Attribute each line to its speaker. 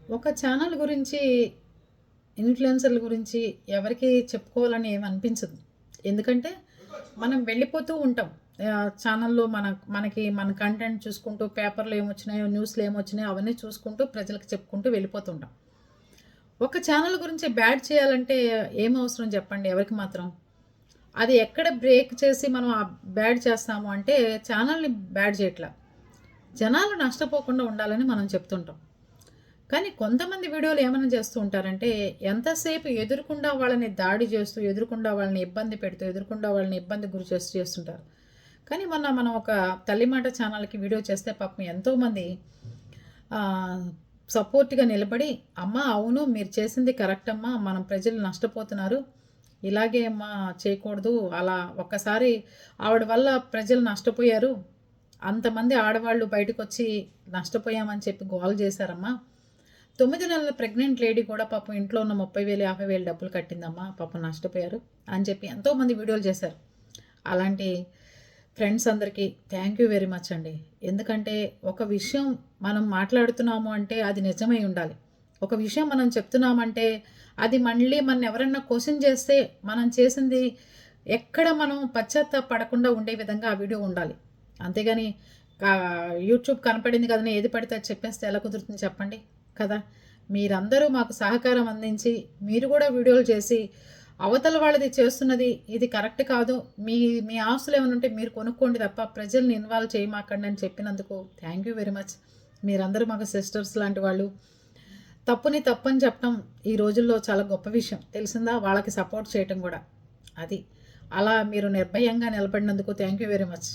Speaker 1: ఒక ఛానల్ గురించి, ఇన్‌ఫ్లుయెన్సర్‌ల గురించి ఎవరికీ చెప్పుకోవాలని ఏమి అనిపించదు. ఎందుకంటే, మనం వెళ్ళిపోతూ ఉంటాం. ఛానల్‌లో మన కంటెంట్ చూసుకుంటూ, పేపర్‌లో ఏమొచ్చినాయో, న్యూస్‌లో ఏమొచ్చినాయో అవన్నీ చూసుకుంటూ, ప్రజలకు చెప్పుకుంటూ వెళ్ళిపోతుంటాం. ఒక ఛానల్ గురించి బ్యాడ్ చేయాలంటే ఏం అవసరం చెప్పండి ఎవరికి మాత్రం? అది ఎక్కడ బ్రేక్ చేసి మనం బ్యాడ్ చేస్తాము అంటే, ఛానల్‌ని బ్యాడ్ చేయట్ల. జనాలు నష్టపోకుండా ఉండాలని మనం చెప్తుంటాం. కానీ కొంతమంది వీడియోలు ఏమైనా చేస్తూ ఉంటారంటే, ఎంతసేపు ఎదురుకుండా వాళ్ళని దాడి చేస్తూ, ఎదురుకుండా వాళ్ళని ఇబ్బంది పెడుతూ, ఎదురుకుండా వాళ్ళని ఇబ్బంది గురి చేస్తూ చేస్తుంటారు. కానీ మొన్న మనం ఒక తల్లి మాట ఛానల్‌కి వీడియో చేస్తే పాపం ఎంతోమంది సపోర్ట్‌గా నిలబడి, "అమ్మ అవును మీరు చేసింది కరెక్ట్ అమ్మా. మనం ప్రజలు నష్టపోతున్నారు. ఇలాగే అమ్మా చేయకూడదు. అలా ఒక్కసారి ఆవిడ వల్ల ప్రజలు నష్టపోయారు. అంతమంది ఆడవాళ్ళు బయటకొచ్చి నష్టపోయామని చెప్పి గోల చేశారమ్మా. 9 నెలల ప్రెగ్నెంట్ లేడీ కూడా పాపం ఇంట్లో ఉన్న 30,000, 50,000 డబ్బులు కట్టిందమ్మా. పాపం నష్టపోయారు" అని చెప్పి ఎంతోమంది వీడియోలు చేశారు. అలాంటి ఫ్రెండ్స్ అందరికీ థ్యాంక్ యూ వెరీ మచ్ అండి. ఎందుకంటే ఒక విషయం మనం మాట్లాడుతున్నాము అంటే అది నిజమై ఉండాలి. ఒక విషయం మనం చెప్తున్నామంటే అది మళ్ళీ మనల్ని ఎవరన్నా క్వెషన్ చేస్తే మనం చేసింది ఎక్కడ మనం పశ్చాత్తాపపడకుండా ఉండే విధంగా ఆ వీడియో ఉండాలి. అంతేగాని యూట్యూబ్ కనపడింది కదని ఏది పడితే అది చెప్పేస్తే ఎలా కుదురుతుంది చెప్పండి కదా! మీరందరూ మాకు సహకారం అందించి మీరు కూడా వీడియోలు చేసి అవతల వాళ్ళది చేస్తున్నది ఇది కరెక్ట్ కాదు. మీ మీ ఆస్తులు ఏమైనా ఉంటే మీరు కొనుక్కోండి తప్ప ప్రజల్ని ఇన్వాల్వ్ చేయమాకండి అని చెప్పినందుకు థ్యాంక్ యూ వెరీ మచ్. మీరందరూ మాకు సిస్టర్స్ లాంటి వాళ్ళు. తప్పుని తప్పని చెప్పడం ఈ రోజుల్లో చాలా గొప్ప విషయం. తెలిసిందా? వాళ్ళకి సపోర్ట్ చేయటం కూడా. అది. అలా మీరు నిర్భయంగా నిలబడినందుకు థ్యాంక్ యూ వెరీ మచ్.